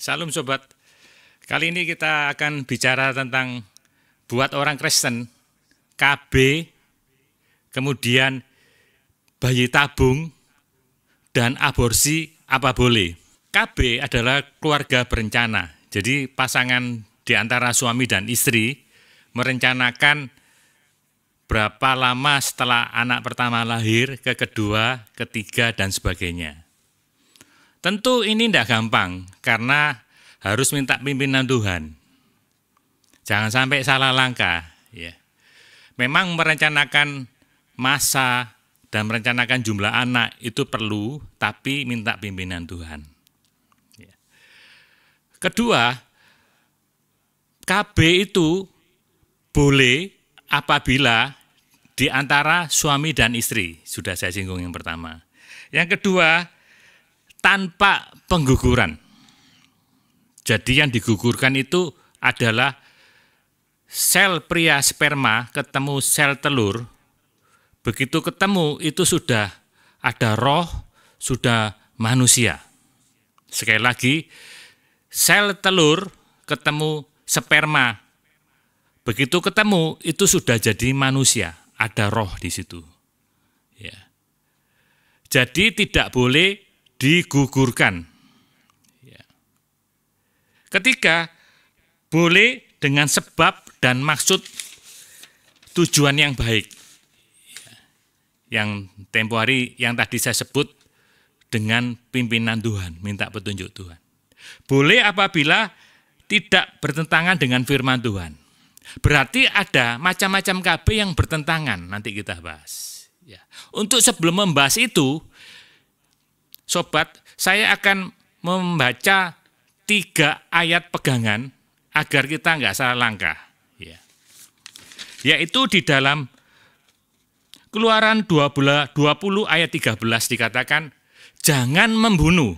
Salam sobat. Kali ini kita akan bicara tentang buat orang Kristen, KB, kemudian bayi tabung, dan aborsi apa boleh. KB adalah keluarga berencana. Jadi pasangan di antara suami dan istri merencanakan berapa lama setelah anak pertama lahir, ke kedua, ketiga, dan sebagainya. Tentu ini tidak gampang, karena harus minta pimpinan Tuhan. Jangan sampai salah langkah. Ya. Memang merencanakan masa dan merencanakan jumlah anak itu perlu, tapi minta pimpinan Tuhan. Ya. Kedua, KB itu boleh apabila di antara suami dan istri. Sudah saya singgung yang pertama. Yang kedua, tanpa pengguguran. Jadi yang digugurkan itu adalah sel pria sperma ketemu sel telur. Begitu ketemu itu sudah ada roh, sudah manusia. Sekali lagi, sel telur ketemu sperma. Begitu ketemu itu sudah jadi manusia, ada roh di situ. Ya. Jadi tidak boleh digugurkan. Ya. Ketiga, boleh dengan sebab dan maksud tujuan yang baik. Ya. Yang tempo hari yang tadi saya sebut dengan pimpinan Tuhan, minta petunjuk Tuhan. Boleh apabila tidak bertentangan dengan firman Tuhan. Berarti ada macam-macam KB yang bertentangan, nanti kita bahas. Ya. Untuk sebelum membahas itu, sobat, saya akan membaca 3 ayat pegangan agar kita nggak salah langkah. Ya. Yaitu di dalam Keluaran 20 ayat 13 dikatakan, jangan membunuh.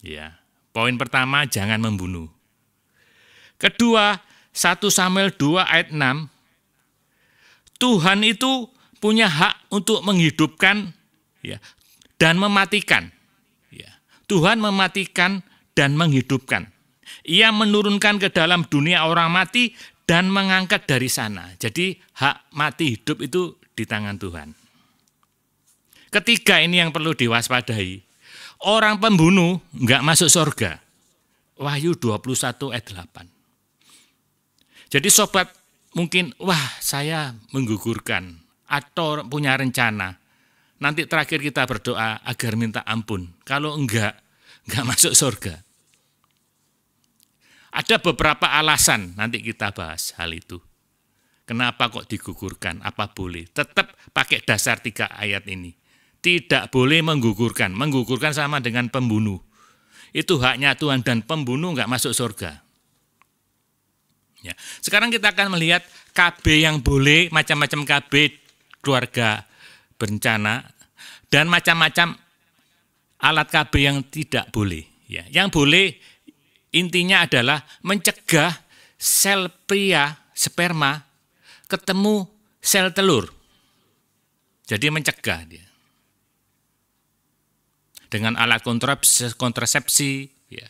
Ya. Poin pertama, jangan membunuh. Kedua, 1 Samuel 2 ayat 6, Tuhan itu punya hak untuk menghidupkan ya, dan mematikan. Ya. Tuhan mematikan dan menghidupkan. Ia menurunkan ke dalam dunia orang mati dan mengangkat dari sana. Jadi hak mati hidup itu di tangan Tuhan. Ketiga, ini yang perlu diwaspadai. Orang pembunuh enggak masuk surga. Wahyu 21 ayat 8. Jadi sobat mungkin, wah saya menggugurkan atau punya rencana. Nanti terakhir kita berdoa agar minta ampun. Kalau enggak masuk surga. Ada beberapa alasan, nanti kita bahas hal itu. Kenapa kok digugurkan, apa boleh. Tetap pakai dasar 3 ayat ini. Tidak boleh menggugurkan. Menggugurkan sama dengan pembunuh. Itu haknya Tuhan dan pembunuh enggak masuk surga. Ya. Sekarang kita akan melihat KB yang boleh, macam-macam KB keluarga berencana, dan macam-macam alat KB yang tidak boleh. Ya. Yang boleh intinya adalah mencegah sel pria sperma ketemu sel telur. Jadi mencegah dia. Dengan alat kontrasepsi ya,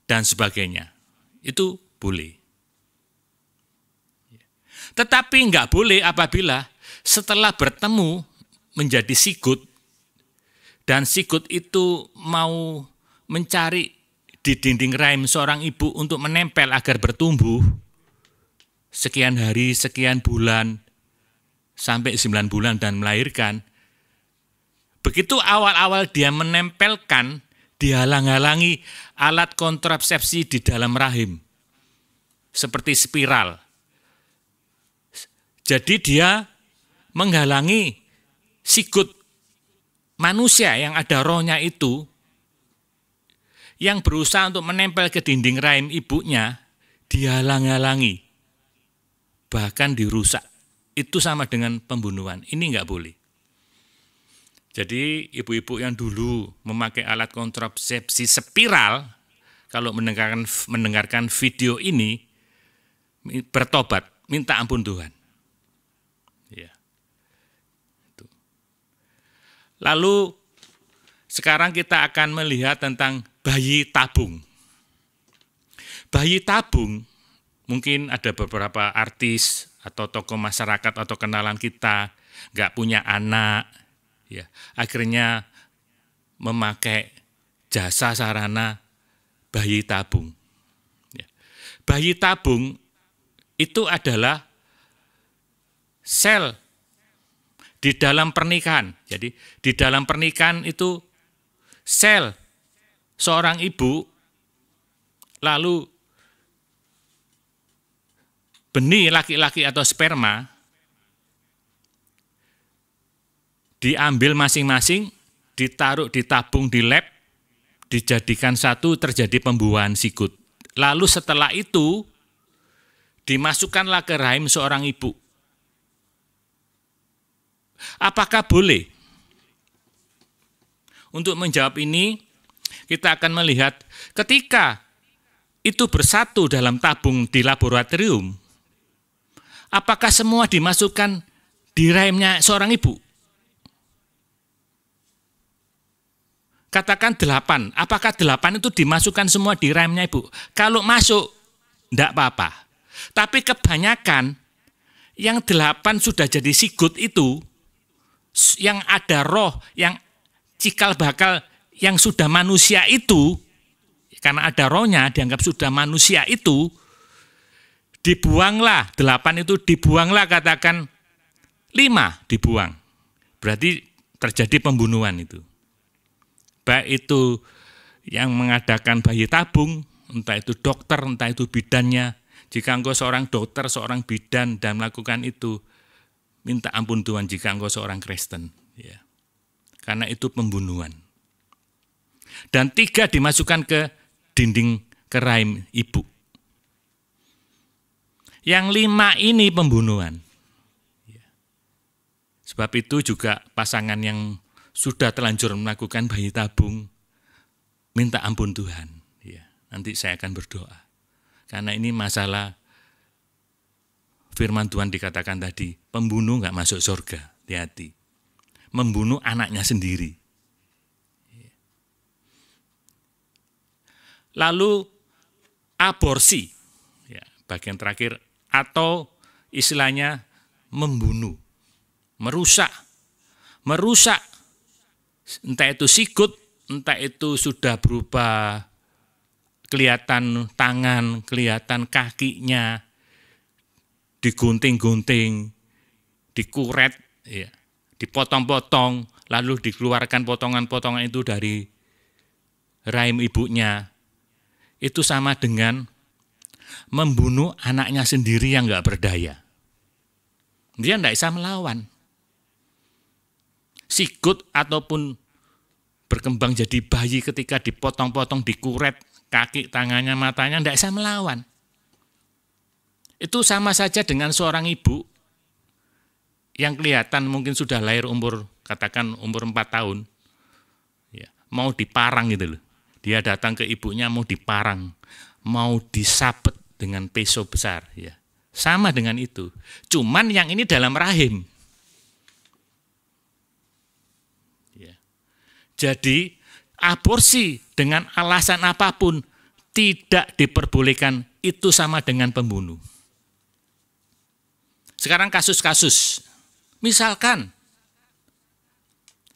dan sebagainya. Itu boleh. Tetapi enggak boleh apabila setelah bertemu menjadi sigut dan sigut itu mau mencari di dinding rahim seorang ibu untuk menempel agar bertumbuh sekian hari, sekian bulan, sampai 9 bulan dan melahirkan. Begitu awal-awal dia menempelkan, dihalang-halangi alat kontrasepsi di dalam rahim. Seperti spiral. Jadi dia menghalangi sigut manusia yang ada rohnya itu, yang berusaha untuk menempel ke dinding rahim ibunya, dihalang-halangi. Bahkan dirusak. Itu sama dengan pembunuhan. Ini enggak boleh. Jadi ibu-ibu yang dulu memakai alat kontrasepsi spiral, kalau mendengarkan video ini, bertobat, minta ampun Tuhan. Ya. Lalu sekarang kita akan melihat tentang bayi tabung. Bayi tabung, mungkin ada beberapa artis atau tokoh masyarakat atau kenalan kita nggak punya anak, ya, akhirnya memakai jasa sarana bayi tabung. Ya. Bayi tabung itu adalah sel di dalam pernikahan. Jadi di dalam pernikahan itu sel seorang ibu, lalu benih laki-laki atau sperma diambil masing-masing, ditaruh di tabung di lab, dijadikan satu, terjadi pembuahan sikut. Lalu setelah itu dimasukkanlah ke rahim seorang ibu. Apakah boleh? Untuk menjawab ini, kita akan melihat ketika itu bersatu dalam tabung di laboratorium, apakah semua dimasukkan di rahimnya seorang ibu? Katakan 8, apakah 8 itu dimasukkan semua di rahimnya ibu? Kalau masuk, enggak apa-apa. Tapi kebanyakan yang 8 sudah jadi sigut itu, yang ada roh, yang cikal bakal, yang sudah manusia itu, karena ada rohnya, dianggap sudah manusia itu, dibuanglah, 8 itu dibuanglah, katakan 5 dibuang. Berarti terjadi pembunuhan itu. Baik itu yang mengadakan bayi tabung, entah itu dokter, entah itu bidannya. Jika engkau seorang dokter, seorang bidan dan melakukan itu, minta ampun Tuhan jika engkau seorang Kristen. Ya. Karena itu pembunuhan. Dan 3 dimasukkan ke dinding ke rahim ibu. Yang 5 ini pembunuhan. Ya. Sebab itu juga pasangan yang sudah terlanjur melakukan bayi tabung, minta ampun Tuhan. Ya, nanti saya akan berdoa. Karena ini masalah firman Tuhan dikatakan tadi, pembunuh nggak masuk surga, hati-hati. Membunuh anaknya sendiri. Lalu aborsi, ya, bagian terakhir, atau istilahnya membunuh, merusak, entah itu sikut, entah itu sudah berupa kelihatan tangan, kelihatan kakinya, digunting-gunting, dikuret, ya, dipotong-potong, lalu dikeluarkan potongan-potongan itu dari rahim ibunya. Itu sama dengan membunuh anaknya sendiri yang nggak berdaya. Dia nggak bisa melawan. Sikut ataupun berkembang jadi bayi ketika dipotong-potong, dikuret, kaki, tangannya, matanya, tidak bisa melawan. Itu sama saja dengan seorang ibu yang kelihatan mungkin sudah lahir umur, katakan umur 4 tahun, ya, mau diparang gitu loh. Dia datang ke ibunya mau diparang, mau disabet dengan peso besar. Ya. Sama dengan itu. Cuman yang ini dalam rahim. Jadi aborsi dengan alasan apapun tidak diperbolehkan, itu sama dengan pembunuh. Sekarang kasus-kasus, misalkan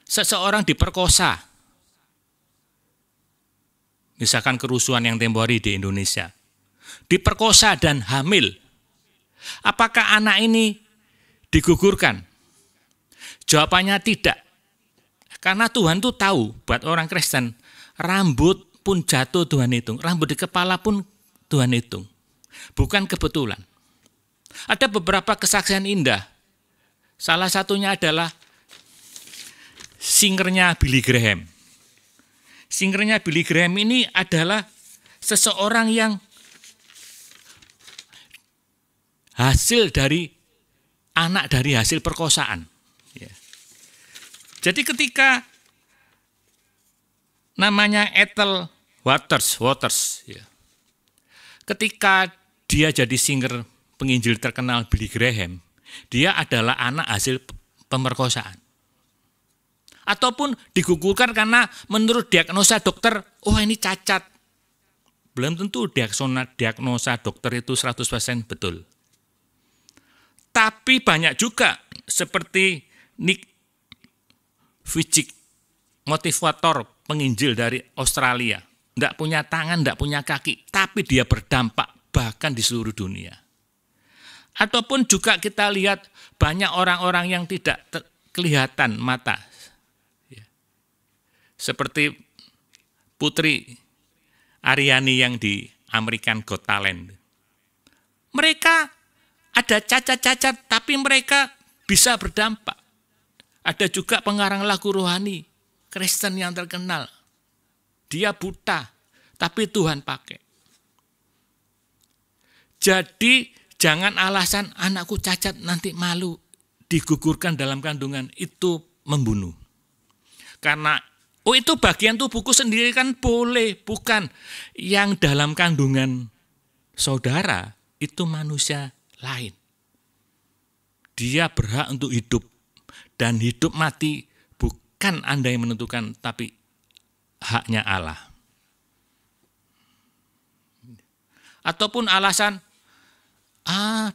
seseorang diperkosa, misalkan kerusuhan yang tempo hari di Indonesia, diperkosa dan hamil, apakah anak ini digugurkan? Jawabannya tidak. Karena Tuhan tuh tahu, buat orang Kristen, rambut pun jatuh Tuhan hitung, rambut di kepala pun Tuhan hitung. Bukan kebetulan. Ada beberapa kesaksian indah. Salah satunya adalah singernya Billy Graham. Singernya Billy Graham ini adalah seseorang yang hasil dari anak dari hasil perkosaan. Jadi ketika namanya Ethel Waters, ya, ketika dia jadi singer penginjil terkenal Billy Graham, dia adalah anak hasil pemerkosaan. Ataupun digugurkan karena menurut diagnosa dokter, oh ini cacat. Belum tentu diagnosa dokter itu 100% betul. Tapi banyak juga seperti Nick Vujicic, motivator penginjil dari Australia. Tidak punya tangan, tidak punya kaki, tapi dia berdampak bahkan di seluruh dunia. Ataupun juga kita lihat banyak orang-orang yang tidak kelihatan mata. Seperti Putri Aryani yang di American Got Talent. Mereka ada cacat-cacat, tapi mereka bisa berdampak. Ada juga pengarang lagu rohani, Kristen yang terkenal. Dia buta, tapi Tuhan pakai. Jadi jangan alasan anakku cacat nanti malu, digugurkan dalam kandungan, itu membunuh. Karena itu bagian tubuhku sendiri kan boleh, bukan yang dalam kandungan saudara itu manusia lain. Dia berhak untuk hidup, dan hidup mati bukan Anda yang menentukan, tapi haknya Allah. Ataupun alasan,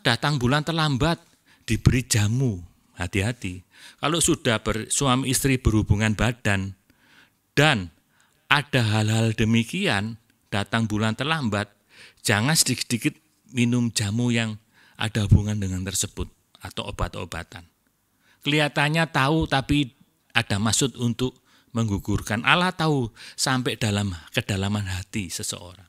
datang bulan terlambat, diberi jamu, hati-hati. Kalau sudah suami istri berhubungan badan, dan ada hal-hal demikian, datang bulan terlambat, jangan sedikit-sedikit minum jamu yang ada hubungan dengan tersebut, atau obat-obatan. Kelihatannya tahu, tapi ada maksud untuk menggugurkan. Allah tahu sampai dalam kedalaman hati seseorang.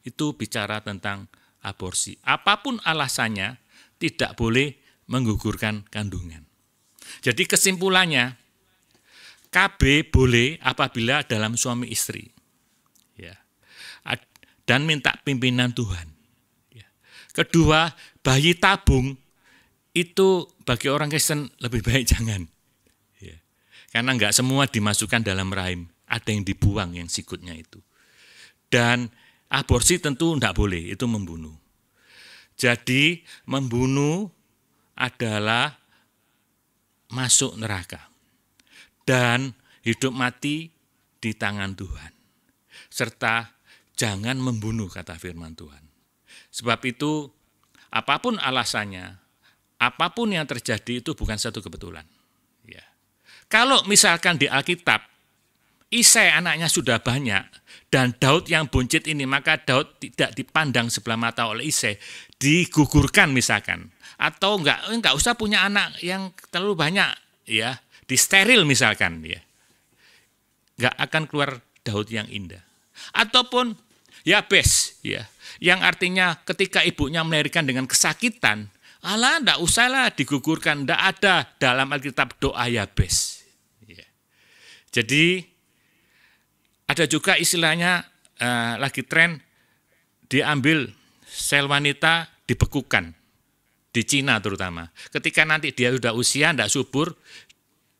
Itu bicara tentang aborsi. Apapun alasannya, tidak boleh menggugurkan kandungan. Jadi kesimpulannya, KB boleh apabila dalam suami istri. Ya. Dan minta pimpinan Tuhan. Ya. Kedua, bayi tabung itu bagi orang Kristen lebih baik jangan. Ya. Karena enggak semua dimasukkan dalam rahim. Ada yang dibuang yang sikutnya itu. Dan aborsi tentu enggak boleh, itu membunuh. Jadi membunuh adalah masuk neraka. Dan hidup mati di tangan Tuhan. Serta jangan membunuh, kata firman Tuhan. Sebab itu apapun alasannya, apapun yang terjadi itu bukan satu kebetulan. Ya. Kalau misalkan di Alkitab, Isai anaknya sudah banyak, dan Daud yang buncit ini, maka Daud tidak dipandang sebelah mata oleh Isai, digugurkan misalkan. Atau enggak usah punya anak yang terlalu banyak, ya, disteril misalkan. Ya. Enggak akan keluar Daud yang indah. Ataupun Yabes, ya, yang artinya ketika ibunya melahirkan dengan kesakitan, enggak usahlah digugurkan, enggak ada dalam Alkitab doa Yabes. Ya. Jadi ada juga istilahnya lagi tren diambil sel wanita dibekukan, di Cina terutama. Ketika nanti dia sudah usia, tidak subur,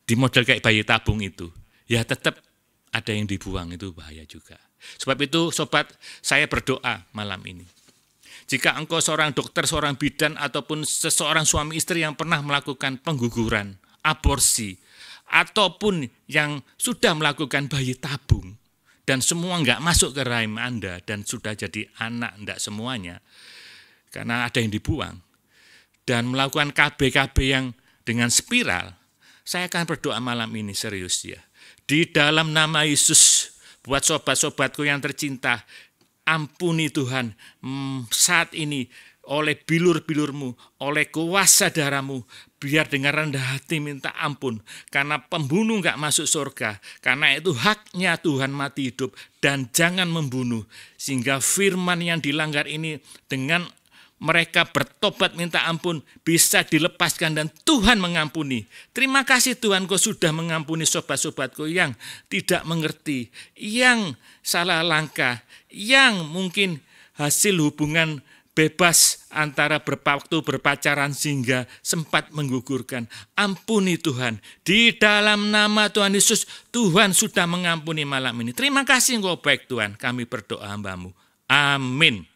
di model kayak bayi tabung itu, ya tetap ada yang dibuang, itu bahaya juga. Sebab itu sobat, saya berdoa malam ini. Jika engkau seorang dokter, seorang bidan, ataupun seseorang suami istri yang pernah melakukan pengguguran, aborsi, ataupun yang sudah melakukan bayi tabung, dan semua enggak masuk ke rahim Anda, dan sudah jadi anak, enggak semuanya, karena ada yang dibuang, dan melakukan KB-KB yang dengan spiral, saya akan berdoa malam ini serius ya. Di dalam nama Yesus, buat sobat-sobatku yang tercinta, ampuni Tuhan saat ini oleh bilur-bilurmu, oleh kuasa darahmu, biar dengan rendah hati minta ampun, karena pembunuh enggak masuk surga, karena itu haknya Tuhan mati hidup, dan jangan membunuh, sehingga firman yang dilanggar ini dengan mereka bertobat minta ampun bisa dilepaskan dan Tuhan mengampuni. Terima kasih Tuhan, Kau sudah mengampuni sobat-sobatku yang tidak mengerti, yang salah langkah, yang mungkin hasil hubungan bebas antara waktu berpacaran sehingga sempat menggugurkan. Ampuni Tuhan. Di dalam nama Tuhan Yesus, Tuhan sudah mengampuni malam ini. Terima kasih Engkau baik Tuhan. Kami berdoa hamba-Mu. Amin.